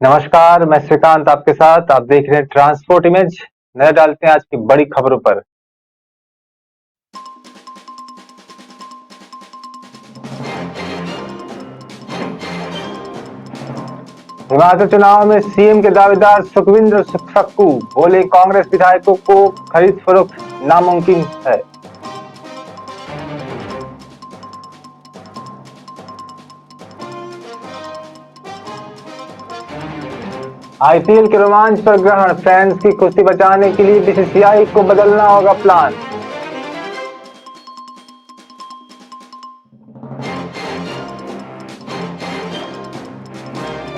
नमस्कार, मैं श्रीकांत आपके साथ। आप देख रहे हैं ट्रांसपोर्ट इमेज। नजर डालते हैं आज की बड़ी खबरों पर। हिमाचल चुनाव में सीएम के दावेदार सुखविंदर सक्कू बोले, कांग्रेस विधायकों को खरीद फरोख्त नामुमकिन है। आईपीएल के रोमांच पर ग्रहण, फैंस की खुशी बचाने के लिए बीसीसीआई को बदलना होगा प्लान।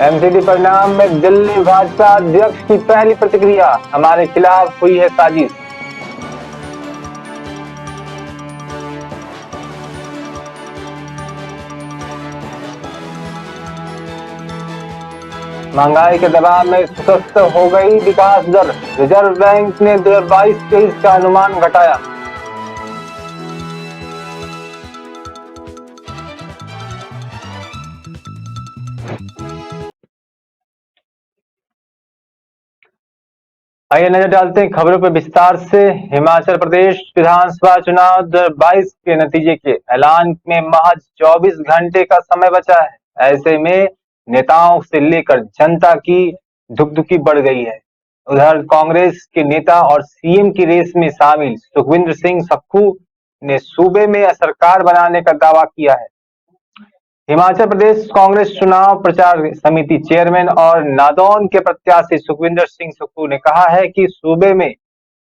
एमसीडी परिणाम में दिल्ली भाजपा अध्यक्ष की पहली प्रतिक्रिया, हमारे खिलाफ हुई है साजिश। महंगाई के दबाव में सुस्त हो गई विकास दर, रिजर्व बैंक ने 2022-23 का अनुमान घटाया। आइए नजर डालते हैं खबरों पर विस्तार से। हिमाचल प्रदेश विधानसभा चुनाव 2022 के नतीजे के ऐलान में महज 24 घंटे का समय बचा है। ऐसे में नेताओं से लेकर जनता की धुकधुकी बढ़ गई है। उधर कांग्रेस के नेता और सीएम की रेस में शामिल सुखविंदर सिंह सक्खू ने सूबे में सरकार बनाने का दावा किया है। हिमाचल प्रदेश कांग्रेस चुनाव प्रचार समिति चेयरमैन और नादौन के प्रत्याशी सुखविंदर सिंह सक्खू ने कहा है कि सूबे में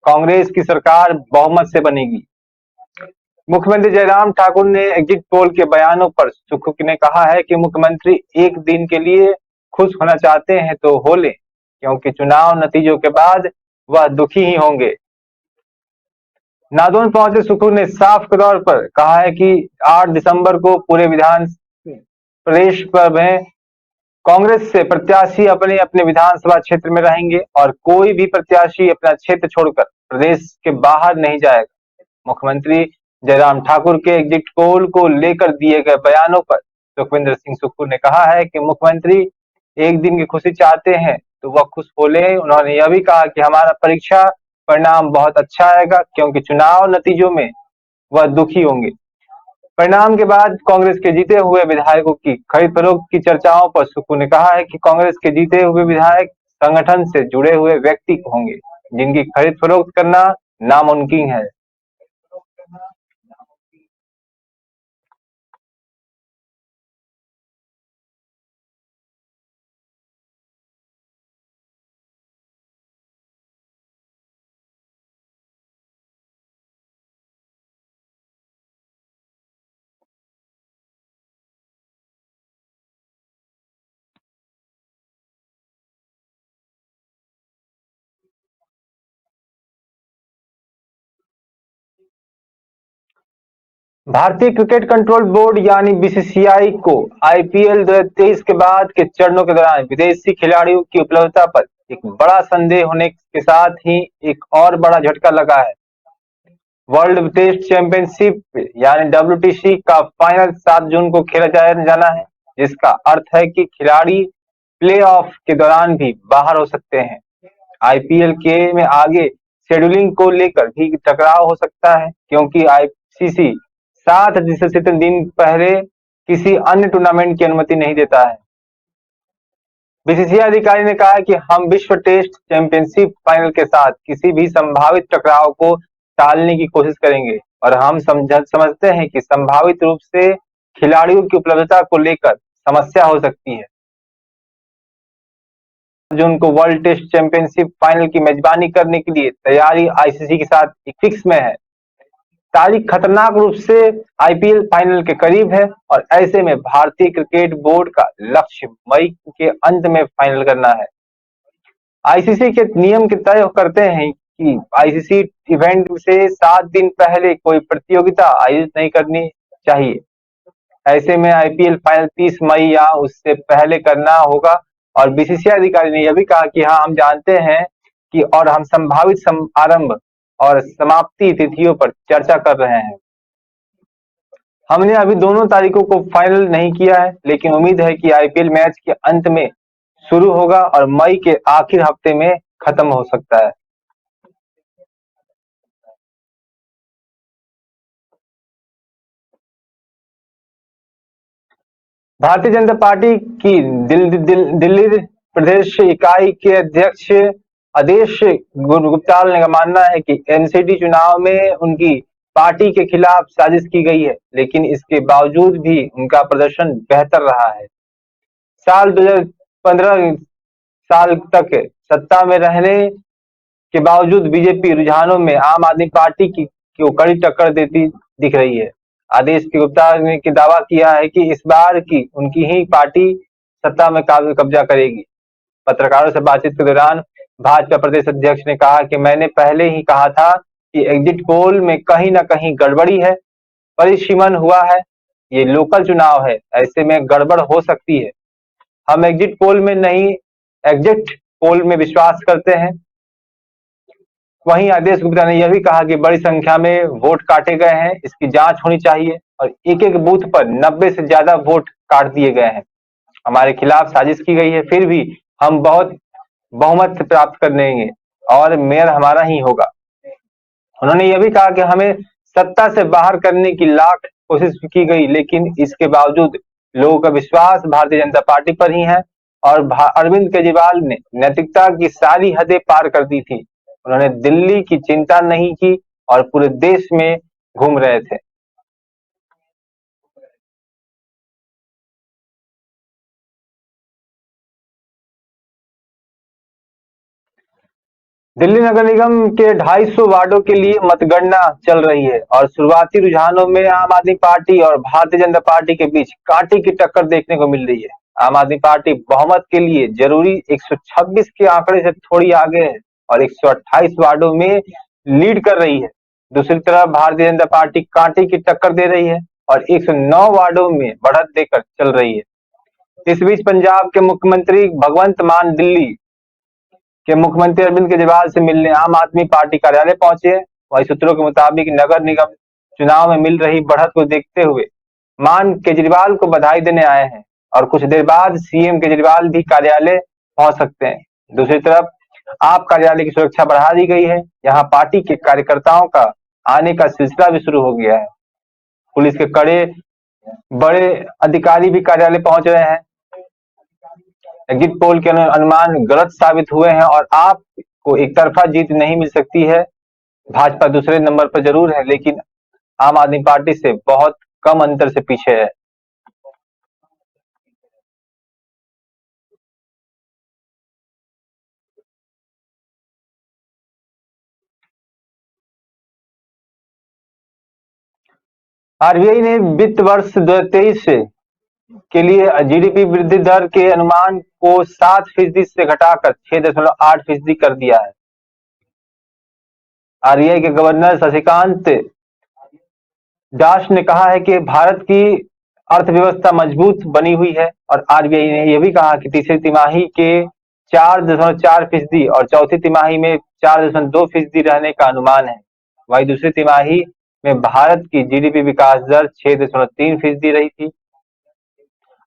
कांग्रेस की सरकार बहुमत से बनेगी। मुख्यमंत्री जयराम ठाकुर ने एग्जिट पोल के बयानों पर सक्खू ने कहा है कि मुख्यमंत्री एक दिन के लिए खुश होना चाहते हैं तो हो लें, क्योंकि चुनाव नतीजों के बाद वह दुखी ही होंगे। नादौन पहुंचे सक्खू ने साफ तौर पर कहा है कि 8 दिसंबर को पूरे विधान प्रदेश में कांग्रेस से प्रत्याशी अपने अपने विधानसभा क्षेत्र में रहेंगे और कोई भी प्रत्याशी अपना क्षेत्र छोड़कर प्रदेश के बाहर नहीं जाएगा। मुख्यमंत्री जयराम ठाकुर के एग्जिट पोल को लेकर दिए गए बयानों पर सुखविंदर सिंह सक्खू ने कहा है कि मुख्यमंत्री एक दिन की खुशी चाहते हैं तो वह खुश हो ले। उन्होंने यह भी कहा कि हमारा परीक्षा परिणाम बहुत अच्छा आएगा, क्योंकि चुनाव नतीजों में वह दुखी होंगे। परिणाम के बाद कांग्रेस के जीते हुए विधायकों की खरीद फरोख्त की चर्चाओं पर सक्खू ने कहा है कि कांग्रेस के जीते हुए विधायक संगठन से जुड़े हुए व्यक्ति होंगे, जिनकी खरीद फरोख्त करना नामुमकिन है। भारतीय क्रिकेट कंट्रोल बोर्ड यानी बीसीसीआई को आईपीएल 2023 के बाद के चरणों के दौरान विदेशी खिलाड़ियों की उपलब्धता पर एक बड़ा संदेह होने के साथ ही एक और बड़ा झटका लगा है। वर्ल्ड टेस्ट चैंपियनशिप यानी डब्ल्यूटीसी का फाइनल 7 जून को खेला जाना है, जिसका अर्थ है कि खिलाड़ी प्लेऑफ के दौरान भी बाहर हो सकते हैं। आईपीएल के में आगे शेड्यूलिंग को लेकर भी टकराव हो सकता है, क्योंकि आईसीसी 7 दिन पहले किसी अन्य टूर्नामेंट की अनुमति नहीं देता है। बीसीसीआई अधिकारी ने कहा है कि हम विश्व टेस्ट चैंपियनशिप फाइनल के साथ किसी भी संभावित टकराव को टालने की कोशिश करेंगे और हम समझते हैं कि संभावित रूप से खिलाड़ियों की उपलब्धता को लेकर समस्या हो सकती है। जून को वर्ल्ड टेस्ट चैंपियनशिप फाइनल की मेजबानी करने के लिए तैयारी आईसीसी के साथ फिक्स में है। तारीख खतरनाक रूप से आईपीएल फाइनल के करीब है और ऐसे में भारतीय क्रिकेट बोर्ड का लक्ष्य मई के अंत में फाइनल करना है। आईसीसी के नियम के तय करते हैं कि आईसीसी इवेंट से 7 दिन पहले कोई प्रतियोगिता आयोजित नहीं करनी चाहिए। ऐसे में आईपीएल फाइनल 30 मई या उससे पहले करना होगा और बीसीसीआई अधिकारी ने यह भी कहा कि हाँ, हम जानते हैं कि और हम संभावित आरंभ और समाप्ति तिथियों पर चर्चा कर रहे हैं। हमने अभी दोनों तारीखों को फाइनल नहीं किया है, लेकिन उम्मीद है कि आईपीएल मैच के अंत में शुरू होगा और मई के आखिर हफ्ते में खत्म हो सकता है। भारतीय जनता पार्टी की दिल्ली प्रदेश इकाई के अध्यक्ष आदेश गुप्ताल का मानना है कि एनसीडी चुनाव में उनकी पार्टी के खिलाफ साजिश की गई है, लेकिन इसके बावजूद भी उनका प्रदर्शन बेहतर रहा है। साल 2015 साल तक सत्ता में रहने के बावजूद बीजेपी रुझानों में आम आदमी पार्टी की को कड़ी टक्कर देती दिख रही है। आदेश के गुप्ता ने की दावा किया है कि इस बार की उनकी ही पार्टी सत्ता में कब्जा करेगी। पत्रकारों से बातचीत के दौरान भाजपा प्रदेश अध्यक्ष ने कहा कि मैंने पहले ही कहा था कि एग्जिट पोल में कहीं न कहीं गड़बड़ी है, परिसीमन हुआ है। ये लोकल चुनाव है, ऐसे में गड़बड़ हो सकती है। हम एग्जिट पोल में नहीं, एग्जिट पोल में विश्वास करते हैं। वहीं आदेश गुप्ता ने यह भी कहा कि बड़ी संख्या में वोट काटे गए हैं, इसकी जांच होनी चाहिए और एक-एक बूथ पर 90 से ज्यादा वोट काट दिए गए हैं। हमारे खिलाफ साजिश की गई है, फिर भी हम बहुत बहुमत प्राप्त कर लेंगे और मेयर हमारा ही होगा। उन्होंने यह भी कहा कि हमें सत्ता से बाहर करने की लाख कोशिश की गई, लेकिन इसके बावजूद लोगों का विश्वास भारतीय जनता पार्टी पर ही है और अरविंद केजरीवाल ने नैतिकता की सारी हदें पार कर दी थी। उन्होंने दिल्ली की चिंता नहीं की और पूरे देश में घूम रहे थे। दिल्ली नगर निगम के 250 वार्डों के लिए मतगणना चल रही है और शुरुआती रुझानों में आम आदमी पार्टी और भारतीय जनता पार्टी के बीच कांटे की टक्कर देखने को मिल रही है। आम आदमी पार्टी बहुमत के लिए जरूरी 126 के आंकड़े से थोड़ी आगे है और 128 वार्डों में लीड कर रही है। दूसरी तरफ भारतीय जनता पार्टी कांटे की टक्कर दे रही है और 109 वार्डों में बढ़त देकर चल रही है। इस बीच पंजाब के मुख्यमंत्री भगवंत मान दिल्ली के मुख्यमंत्री अरविंद केजरीवाल से मिलने आम आदमी पार्टी कार्यालय पहुंचे। वही सूत्रों के मुताबिक नगर निगम चुनाव में मिल रही बढ़त को देखते हुए मान केजरीवाल को बधाई देने आए हैं और कुछ देर बाद सीएम केजरीवाल भी कार्यालय पहुंच सकते हैं। दूसरी तरफ आप कार्यालय की सुरक्षा बढ़ा दी गई है। यहाँ पार्टी के कार्यकर्ताओं का आने का सिलसिला भी शुरू हो गया है। पुलिस के कड़े बड़े अधिकारी भी कार्यालय पहुंच रहे हैं। एग्जिट पोल के अनुमान गलत साबित हुए हैं और आपको एक तरफा जीत नहीं मिल सकती है। भाजपा दूसरे नंबर पर जरूर है, लेकिन आम आदमी पार्टी से बहुत कम अंतर से पीछे है। आरबीआई ने वित्त वर्ष 2023 के लिए जीडीपी वृद्धि दर के अनुमान को 7% से घटाकर 6.8% कर दिया है। आरबीआई के गवर्नर शशिकांत दास ने कहा है कि भारत की अर्थव्यवस्था मजबूत बनी हुई है और आरबीआई ने यह भी कहा कि तीसरी तिमाही के 4.4% और चौथी तिमाही में 4.2% रहने का अनुमान है। वही दूसरी तिमाही में भारत की जीडीपी विकास दर 6.3% रही थी।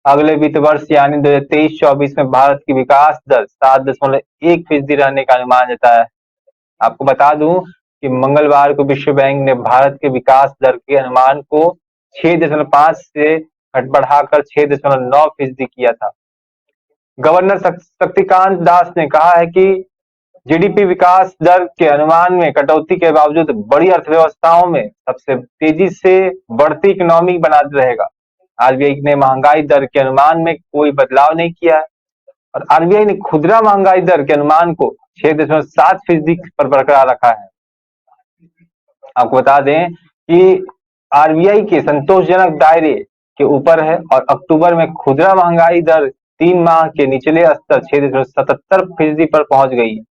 अगले वित्त वर्ष यानी 2023-24 में भारत की विकास दर 7.1% रहने का अनुमान जताया है। आपको बता दूं कि मंगलवार को विश्व बैंक ने भारत के विकास दर के अनुमान को 6.5 से बढ़ाकर 6.9% किया था। गवर्नर शक्तिकांत दास ने कहा है कि जीडीपी विकास दर के अनुमान में कटौती के बावजूद बड़ी अर्थव्यवस्थाओं में सबसे तेजी से बढ़ती इकोनॉमी बना रहेगा। आरबीआई ने महंगाई दर के अनुमान में कोई बदलाव नहीं किया है और आरबीआई ने खुदरा महंगाई दर के अनुमान को 6.7% पर बरकरार रखा है। आपको बता दें कि आरबीआई के संतोषजनक दायरे के ऊपर है और अक्टूबर में खुदरा महंगाई दर 3 माह के निचले स्तर 6.77% पर पहुंच गई है।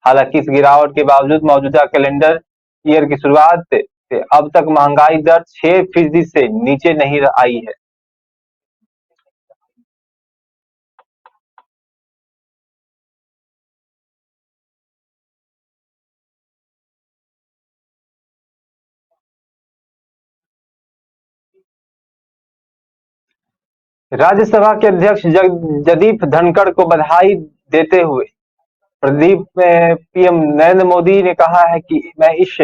हालांकि इस गिरावट के बावजूद मौजूदा कैलेंडर ईयर की शुरुआत से अब तक महंगाई दर 6% से नीचे नहीं आई है। राज्यसभा के अध्यक्ष जगदीप धनखड़ को बधाई देते हुए पीएम नरेंद्र मोदी ने कहा है कि मैं इस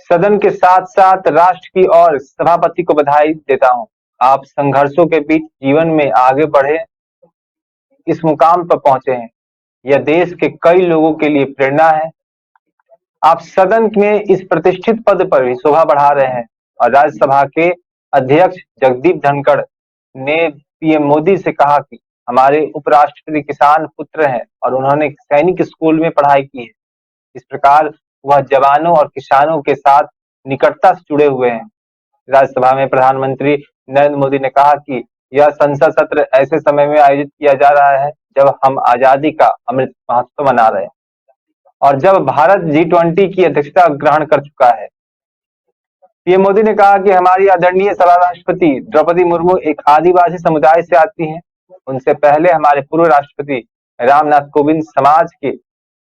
सदन के साथ साथ राष्ट्र की और सभापति को बधाई देता हूं। आप संघर्षों के बीच जीवन में आगे बढ़े इस मुकाम पर पहुंचे हैं। यह देश के कई लोगों के लिए प्रेरणा है। आप सदन में इस प्रतिष्ठित पद पर भी शोभा बढ़ा रहे हैं। और राज्यसभा के अध्यक्ष जगदीप धनखड़ ने पीएम मोदी से कहा कि हमारे उपराष्ट्रपति किसान पुत्र हैं और उन्होंने सैनिक स्कूल में पढ़ाई की है। इस प्रकार वह जवानों और किसानों के साथ निकटता से जुड़े हुए हैं। राज्यसभा में प्रधानमंत्री नरेंद्र मोदी ने कहा कि यह संसद सत्र ऐसे समय में आयोजित किया जा रहा है जब हम आजादी का अमृत महोत्सव मना रहे हैं और जब भारत G20 की अध्यक्षता ग्रहण कर चुका है। पीएम मोदी ने कहा कि हमारी आदरणीय सभा राष्ट्रपति द्रौपदी मुर्मू एक आदिवासी समुदाय से आती हैं। उनसे पहले हमारे पूर्व राष्ट्रपति रामनाथ कोविंद समाज के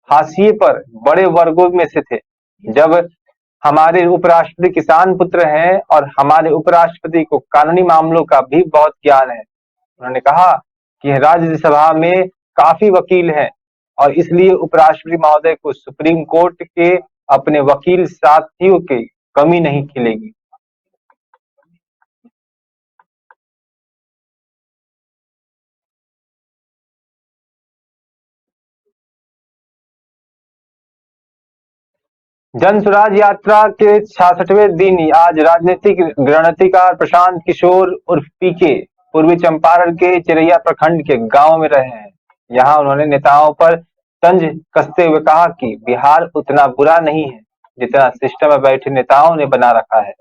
हाशिए पर बड़े वर्गों में से थे। जब हमारे उपराष्ट्रपति किसान पुत्र हैं और हमारे उपराष्ट्रपति को कानूनी मामलों का भी बहुत ज्ञान है। उन्होंने कहा कि राज्यसभा में काफी वकील हैं और इसलिए उपराष्ट्रपति महोदय को सुप्रीम कोर्ट के अपने वकील साथियों की कमी नहीं खिलेगी। जन स्वराज यात्रा के 66वें दिन आज राजनीतिक रणनीतिकार प्रशांत किशोर उर्फ पीके पूर्वी चंपारण के चिरैया प्रखंड के गांव में रहे हैं। यहाँ उन्होंने नेताओं पर तंज कसते हुए कहा कि बिहार उतना बुरा नहीं है जितना सिस्टम में बैठे नेताओं ने बना रखा है।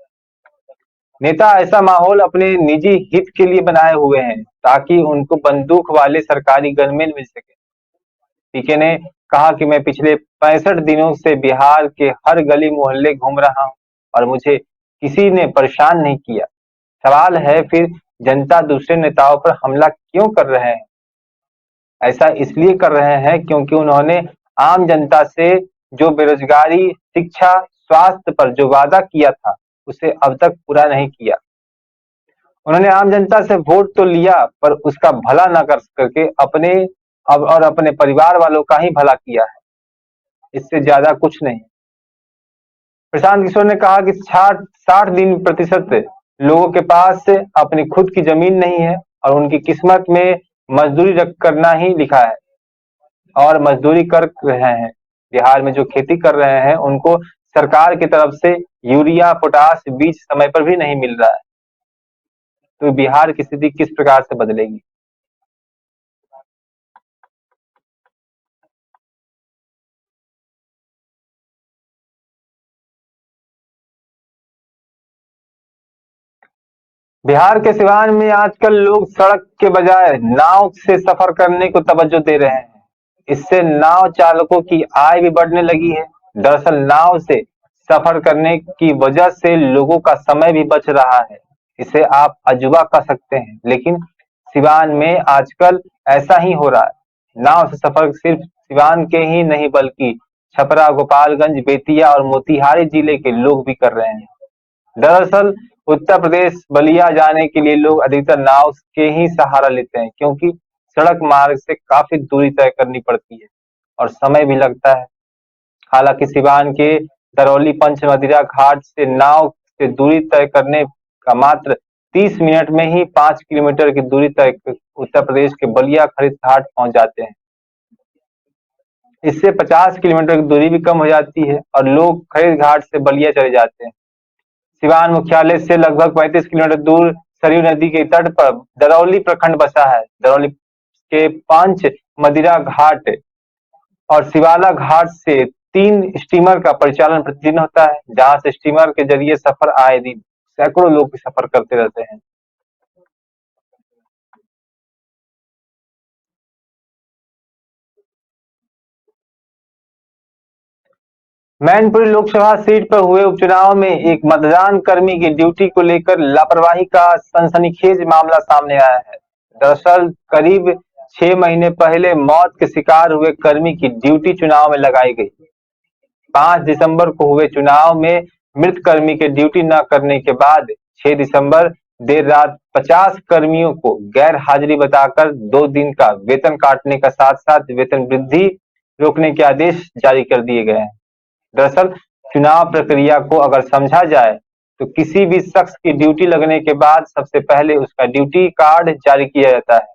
नेता ऐसा माहौल अपने निजी हित के लिए बनाए हुए हैं ताकि उनको बंदूक वाले सरकारी गनमैन मिल सके। पीके ने कहा कि मैं पिछले 65 दिनों से बिहार के हर गली मोहल्ले घूम रहा हूं और मुझे किसी ने परेशान नहीं किया। सवाल है फिर जनता दूसरे नेताओं पर हमला क्यों कर रहे हैं? ऐसा इसलिए कर रहे हैं क्योंकि उन्होंने आम जनता से जो बेरोजगारी, शिक्षा, स्वास्थ्य पर जो वादा किया था उसे अब तक पूरा नहीं किया। उन्होंने आम जनता से वोट तो लिया पर उसका भला न कर करके अपने परिवार वालों का ही भला किया है। इससे ज्यादा कुछ नहीं। प्रशांत किशोर ने कहा कि 60 दिन प्रतिशत लोगों के पास अपनी खुद की जमीन नहीं है और उनकी किस्मत में मजदूरी करना ही लिखा है और मजदूरी कर रहे हैं। बिहार में जो खेती कर रहे हैं उनको सरकार की तरफ से यूरिया, पोटाश, बीज समय पर भी नहीं मिल रहा है। तो बिहार की स्थिति किस प्रकार से बदलेगी? बिहार के सिवान में आजकल लोग सड़क के बजाय नाव से सफर करने को तवज्जो दे रहे हैं। इससे नाव चालकों की आय भी बढ़ने लगी है। दरअसल नाव से सफर करने की वजह से लोगों का समय भी बच रहा है। इसे आप अजूबा कह सकते हैं, लेकिन सिवान में आजकल ऐसा ही हो रहा है। नाव से सफर सिर्फ सिवान के ही नहीं बल्कि छपरा, गोपालगंज, बेतिया और मोतिहारी जिले के लोग भी कर रहे हैं। दरअसल उत्तर प्रदेश बलिया जाने के लिए लोग अधिकतर नाव के ही सहारा लेते हैं क्योंकि सड़क मार्ग से काफी दूरी तय करनी पड़ती है और समय भी लगता है। हालांकि सिवान के दरौली पंचमदिरा घाट से नाव से दूरी तय करने का मात्र 30 मिनट में ही 5 किलोमीटर की दूरी तय उत्तर प्रदेश के बलिया खरीद घाट पहुंच जाते हैं। इससे 50 किलोमीटर की दूरी भी कम हो जाती है और लोग खरीद घाट से बलिया चले जाते हैं। सिवान मुख्यालय से लगभग 35 किलोमीटर दूर सरयू नदी के तट पर दरौली प्रखंड बसा है। दरौली के पांच मदिरा घाट और शिवाला घाट से 3 स्टीमर का परिचालन प्रतिदिन होता है, जहां से स्टीमर के जरिए सफर आए दिन सैकड़ों लोग सफर करते रहते हैं। मैनपुरी लोकसभा सीट पर हुए उपचुनाव में एक मतदान कर्मी की ड्यूटी को लेकर लापरवाही का सनसनीखेज मामला सामने आया है। दरअसल करीब 6 महीने पहले मौत के शिकार हुए कर्मी की ड्यूटी चुनाव में लगाई गई। 5 दिसंबर को हुए चुनाव में मृत कर्मी के ड्यूटी न करने के बाद 6 दिसंबर देर रात 50 कर्मियों को गैर हाजिरी बताकर 2 दिन का वेतन काटने का साथ साथ वेतन वृद्धि रोकने के आदेश जारी कर दिए गए हैं। दरअसल चुनाव प्रक्रिया को अगर समझा जाए तो किसी भी शख्स की ड्यूटी लगने के बाद सबसे पहले उसका ड्यूटी कार्ड जारी किया जाता है,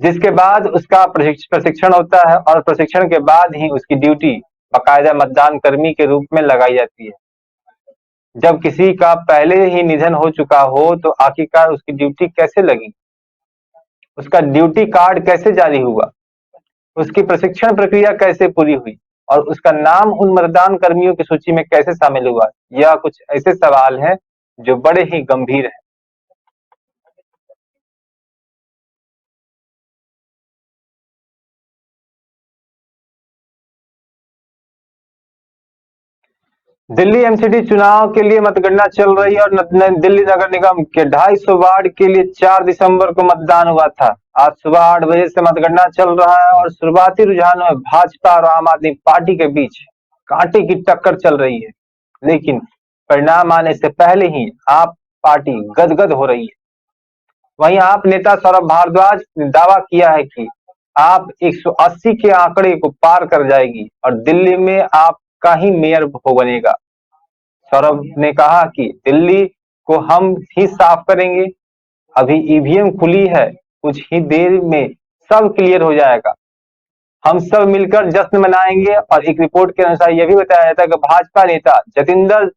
जिसके बाद उसका प्रशिक्षण होता है और प्रशिक्षण के बाद ही उसकी ड्यूटी बाकायदा मतदान कर्मी के रूप में लगाई जाती है। जब किसी का पहले ही निधन हो चुका हो तो आखिरकार उसकी ड्यूटी कैसे लगी, उसका ड्यूटी कार्ड कैसे जारी हुआ, उसकी प्रशिक्षण प्रक्रिया कैसे पूरी हुई और उसका नाम उन मतदान कर्मियों की सूची में कैसे शामिल हुआ? यह कुछ ऐसे सवाल हैं जो बड़े ही गंभीर हैं। दिल्ली एमसीडी चुनाव के लिए मतगणना चल रही है और दिल्ली नगर निगम के 250 वार्ड के लिए 4 दिसंबर को मतदान हुआ था। आज सुबह 8 बजे से मतगणना चल रहा है और शुरुआती रुझानों में भाजपा और आम आदमी पार्टी के बीच कांटे की टक्कर चल रही है, लेकिन परिणाम आने से पहले ही आप पार्टी गदगद हो रही है। वहीं आप नेता सौरभ भारद्वाज ने दावा किया है कि आप 180 के आंकड़े को पार कर जाएगी और दिल्ली में आपका ही मेयर हो बनेगा। सौरभ ने कहा कि दिल्ली को हम ही साफ करेंगे, अभी ईवीएम खुली है, कुछ ही देर में सब क्लियर हो जाएगा, हम सब मिलकर जश्न मनाएंगे। और एक रिपोर्ट के अनुसार यह भी बताया जाता है कि भाजपा नेता जतिंदर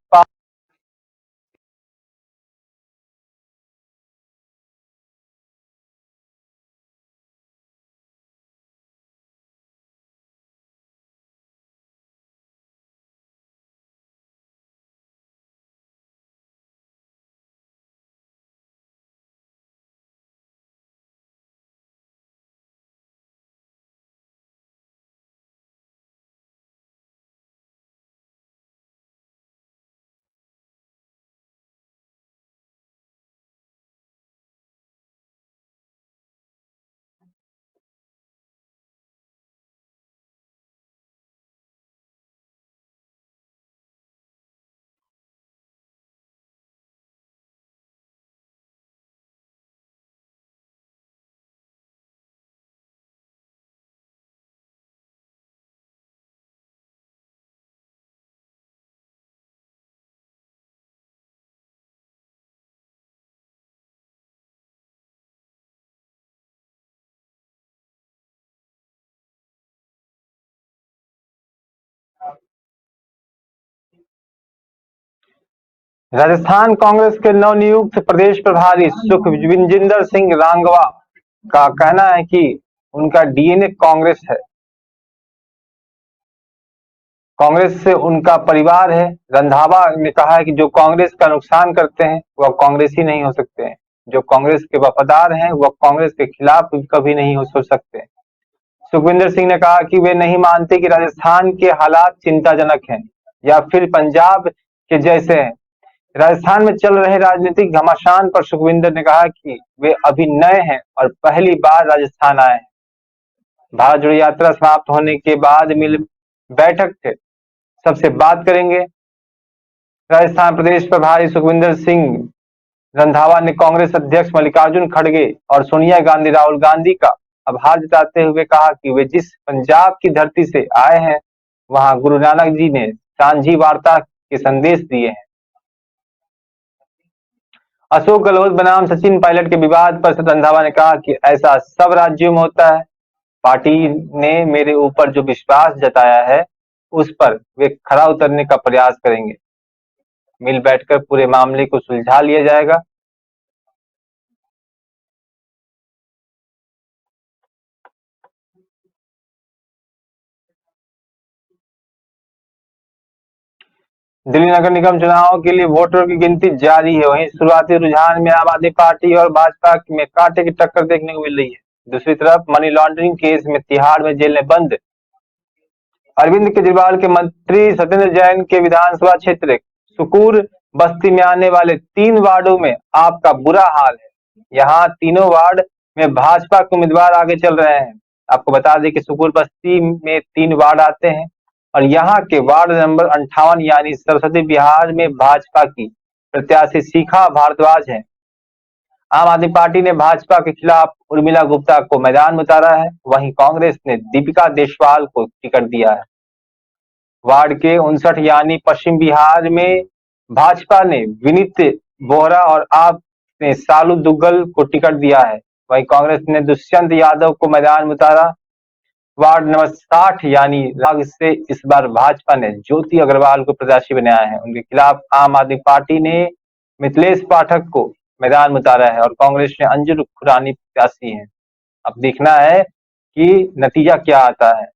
राजस्थान कांग्रेस के नवनियुक्त प्रदेश प्रभारी सुखविंदर सिंह रांगवा का कहना है कि उनका डीएनए कांग्रेस है, कांग्रेस से उनका परिवार है। रंधावा ने कहा है कि जो कांग्रेस का नुकसान करते हैं वह कांग्रेसी नहीं हो सकते हैं, जो कांग्रेस के वफादार हैं वह कांग्रेस के खिलाफ कभी नहीं हो सोच सकते। सुखविंदर सिंह ने कहा कि वे नहीं मानते कि राजस्थान के हालात चिंताजनक हैं या फिर पंजाब के जैसे हैं। राजस्थान में चल रहे राजनीतिक घमासान पर सुखविंदर ने कहा कि वे अभी नए हैं और पहली बार राजस्थान आए हैं। भारत जोड़ो यात्रा समाप्त होने के बाद मिल बैठक थे, सबसे बात करेंगे। राजस्थान प्रदेश प्रभारी सुखविंदर सिंह रंधावा ने कांग्रेस अध्यक्ष मल्लिकार्जुन खड़गे और सोनिया गांधी राहुल गांधी का आभार जताते हुए कहा कि वे जिस पंजाब की धरती से आए हैं वहां गुरु नानक जी ने सांझी वार्ता के संदेश दिए हैं। अशोक गहलोत बनाम सचिन पायलट के विवाद पर रंधावा ने कहा कि ऐसा सब राज्यों में होता है, पार्टी ने मेरे ऊपर जो विश्वास जताया है उस पर वे खरा उतरने का प्रयास करेंगे, मिल बैठकर पूरे मामले को सुलझा लिया जाएगा। दिल्ली नगर निगम चुनाव के लिए वोटरों की गिनती जारी है। वहीं शुरुआती रुझान में आम आदमी पार्टी और भाजपा में कांटे की टक्कर देखने को मिल रही है। दूसरी तरफ मनी लॉन्ड्रिंग केस में तिहाड़ में जेल में बंद अरविंद केजरीवाल के मंत्री सत्येंद्र जैन के विधानसभा क्षेत्र सुकूर बस्ती में आने वाले 3 वार्डों में आपका बुरा हाल है। यहाँ तीनों वार्ड में भाजपा के उम्मीदवार आगे चल रहे हैं। आपको बता दें कि सुकूर बस्ती में 3 वार्ड आते हैं और यहाँ के वार्ड नंबर 58 यानी सरस्वती बिहार में भाजपा की प्रत्याशी शिखा भारद्वाज हैं। आम आदमी पार्टी ने भाजपा के खिलाफ उर्मिला गुप्ता को मैदान में उतारा है, वहीं कांग्रेस ने दीपिका देशवाल को टिकट दिया है। वार्ड के 59 यानी पश्चिम बिहार में भाजपा ने विनीत बोहरा और आप ने सालू दुग्गल को टिकट दिया है। वहीं कांग्रेस ने दुष्यंत यादव को मैदान में उतारा। वार्ड नंबर 60 यानी राग से इस बार भाजपा ने ज्योति अग्रवाल को प्रत्याशी बनाया है। उनके खिलाफ आम आदमी पार्टी ने मिथिलेश पाठक को मैदान में उतारा है और कांग्रेस ने अंजुम खुरानी प्रत्याशी है। अब देखना है कि नतीजा क्या आता है।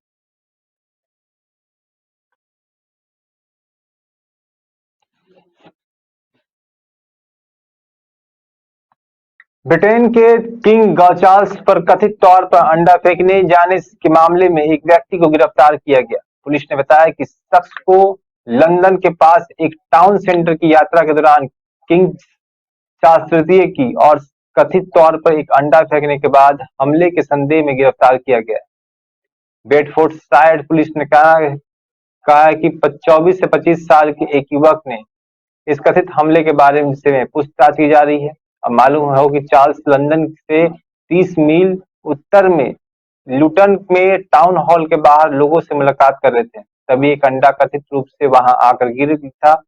ब्रिटेन के किंग चार्ल्स पर कथित तौर पर अंडा फेंकने जाने के मामले में एक व्यक्ति को गिरफ्तार किया गया। पुलिस ने बताया कि शख्स को लंदन के पास एक टाउन सेंटर की यात्रा के दौरान किंग चार्ल्स तृतीय की और कथित तौर पर एक अंडा फेंकने के बाद हमले के संदेह में गिरफ्तार किया गया। बेडफोर्डशायर पुलिस ने कहा है कि 24 से 25 साल के एक युवक ने इस कथित हमले के बारे में पूछताछ की जा रही है। अब मालूम हो कि चार्ल्स लंदन से 30 मील उत्तर में लुटन में टाउन हॉल के बाहर लोगों से मुलाकात कर रहे थे, तभी एक अंडा कथित रूप से वहां आकर गिर था।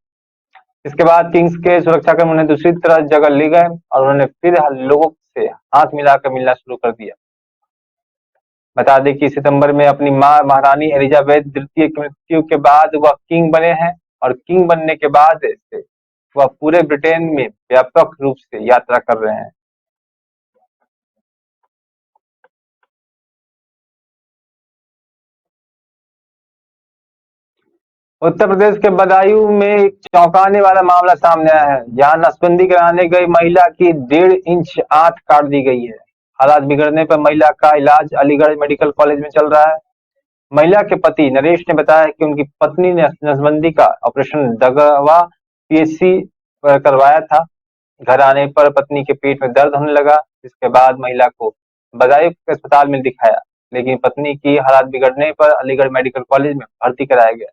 इसके बाद किंग्स के सुरक्षाकर्मी उन्हें दूसरी तरह जगह ले गए और उन्होंने फिर लोगों से हाथ मिलाकर मिलना शुरू कर दिया। बता दें कि सितंबर में अपनी मां महारानी एलिजाबेथ द्वितीय की मृत्यु के बाद वह किंग बने हैं और किंग बनने के बाद से वह पूरे ब्रिटेन में व्यापक रूप से यात्रा कर रहे हैं। उत्तर प्रदेश के बदायूं में एक चौंकाने वाला मामला सामने आया है, जहां नसबंदी कराने गई महिला की 1.5 इंच आंत काट दी गई है। हालात बिगड़ने पर महिला का इलाज अलीगढ़ मेडिकल कॉलेज में चल रहा है। महिला के पति नरेश ने बताया कि उनकी पत्नी ने नसबंदी का ऑपरेशन दगवा पीएचसी पर करवाया था। घर आने पर पत्नी के पेट में दर्द होने लगा, जिसके बाद महिला को बदायूं के अस्पताल में दिखाया, लेकिन पत्नी की हालात बिगड़ने पर अलीगढ़ मेडिकल कॉलेज में भर्ती कराया गया।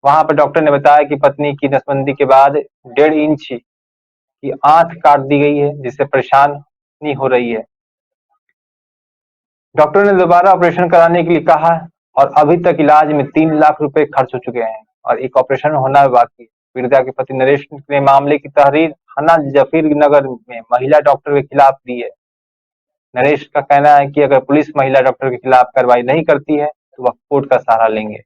वहां पर डॉक्टर ने बताया कि पत्नी की नसबंदी के बाद 1.5 इंच की आंत काट दी गई है, जिससे परेशानी हो रही है। डॉक्टर ने दोबारा ऑपरेशन कराने के लिए कहा और अभी तक इलाज में 3 लाख रुपए खर्च हो चुके हैं और एक ऑपरेशन होना बाकी है। पीड़िता के पति नरेश ने मामले की तहरीर थाना जफीर नगर में महिला डॉक्टर के खिलाफ दी है। नरेश का कहना है कि अगर पुलिस महिला डॉक्टर के खिलाफ कार्रवाई नहीं करती है तो वह कोर्ट का सहारा लेंगे।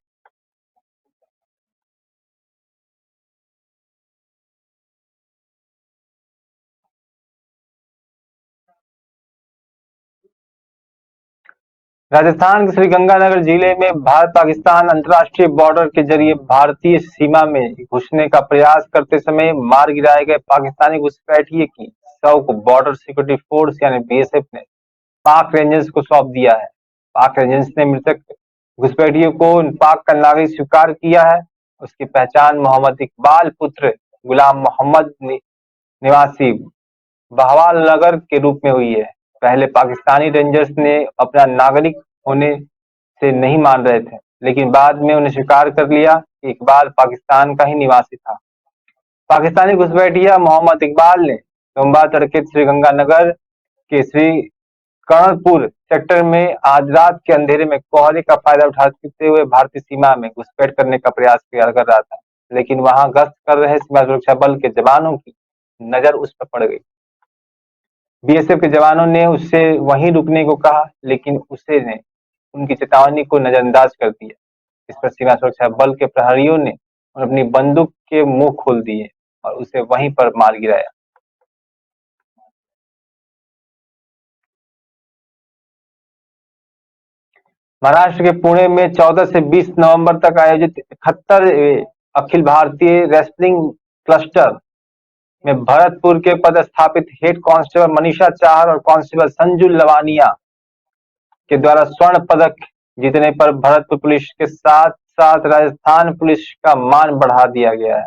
राजस्थान के श्रीगंगानगर जिले में भारत पाकिस्तान अंतर्राष्ट्रीय बॉर्डर के जरिए भारतीय सीमा में घुसने का प्रयास करते समय मार गिराए गए पाकिस्तानी घुसपैठिए की शव को बॉर्डर सिक्योरिटी फोर्स यानी बीएसएफ ने पाक रेंजर्स को सौंप दिया है। पाक रेंजर्स ने मृतक घुसपैठियों को पाक का नागरिक स्वीकार किया है। उसकी पहचान मोहम्मद इकबाल पुत्र गुलाम मोहम्मद निवासी बहवाल नगर के रूप में हुई है। पहले पाकिस्तानी रेंजर्स ने अपना नागरिक होने से नहीं मान रहे थे, लेकिन बाद में उन्हें स्वीकार कर लिया कि इकबाल पाकिस्तान का ही निवासी था। पाकिस्तानी घुसपैठिया मोहम्मद इकबाल ने सोमवार तड़के श्रीगंगानगर के श्री कर्णपुर सेक्टर में आज रात के अंधेरे में कोहरे का फायदा उठाते हुए भारतीय सीमा में घुसपैठ करने का प्रयास कर रहा था, लेकिन वहां गश्त कर रहे सीमा सुरक्षा बल के जवानों की नजर उस पर पड़ गई। बीएसएफ के जवानों ने उससे वहीं रुकने को कहा, लेकिन उसे ने उनकी चेतावनी को नजरअंदाज कर दिया। इस पर सीमा सुरक्षा बल के प्रहरियों ने अपनी बंदूक के मुंह खोल दिए और उसे वहीं पर मार गिराया। महाराष्ट्र के पुणे में 14 से 20 नवंबर तक आयोजित 71वें अखिल भारतीय रेसलिंग क्लस्टर में भरतपुर के पदस्थापित हेड कांस्टेबल मनीषा चाहर और कांस्टेबल संजू लवानिया के द्वारा स्वर्ण पदक जीतने पर भरतपुर पुलिस के साथ साथ राजस्थान पुलिस का मान बढ़ा दिया गया है।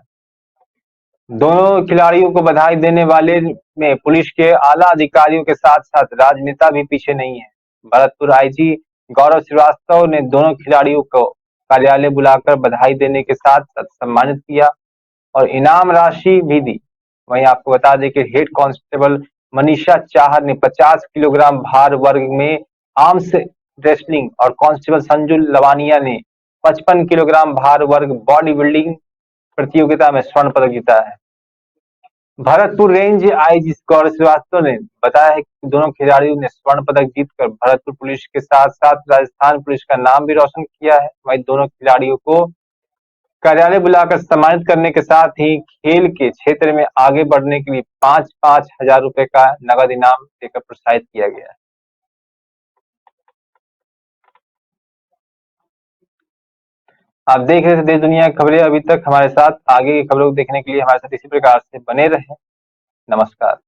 दोनों खिलाड़ियों को बधाई देने वाले में पुलिस के आला अधिकारियों के साथ साथ राजनेता भी पीछे नहीं है। भरतपुर आईजी गौरव श्रीवास्तव ने दोनों खिलाड़ियों को कार्यालय बुलाकर बधाई देने के साथ साथ सम्मानित किया और इनाम राशि भी दी। वहीं आपको बता दें कि हेड कांस्टेबल मनीषा चाहर ने 50 किलोग्राम भार वर्ग में आर्म्स रेसलिंग और कांस्टेबल संजू लवानिया ने 55 किलोग्राम भार वर्ग बॉडी बिल्डिंग प्रतियोगिता में स्वर्ण पदक जीता है। भरतपुर रेंज आईजी गौरव श्रीवास्तव ने बताया है कि दोनों खिलाड़ियों ने स्वर्ण पदक जीतकर भरतपुर पुलिस के साथ साथ राजस्थान पुलिस का नाम भी रोशन किया है। वहीं दोनों खिलाड़ियों को कार्यालय बुलाकर सम्मानित करने के साथ ही खेल के क्षेत्र में आगे बढ़ने के लिए 5-5 हजार रुपए का नगद इनाम देकर प्रोत्साहित किया गया है। आप देख रहे थे देश दुनिया की खबरें। अभी तक हमारे साथ आगे की खबरों को देखने के लिए हमारे साथ इसी प्रकार से बने रहें। नमस्कार।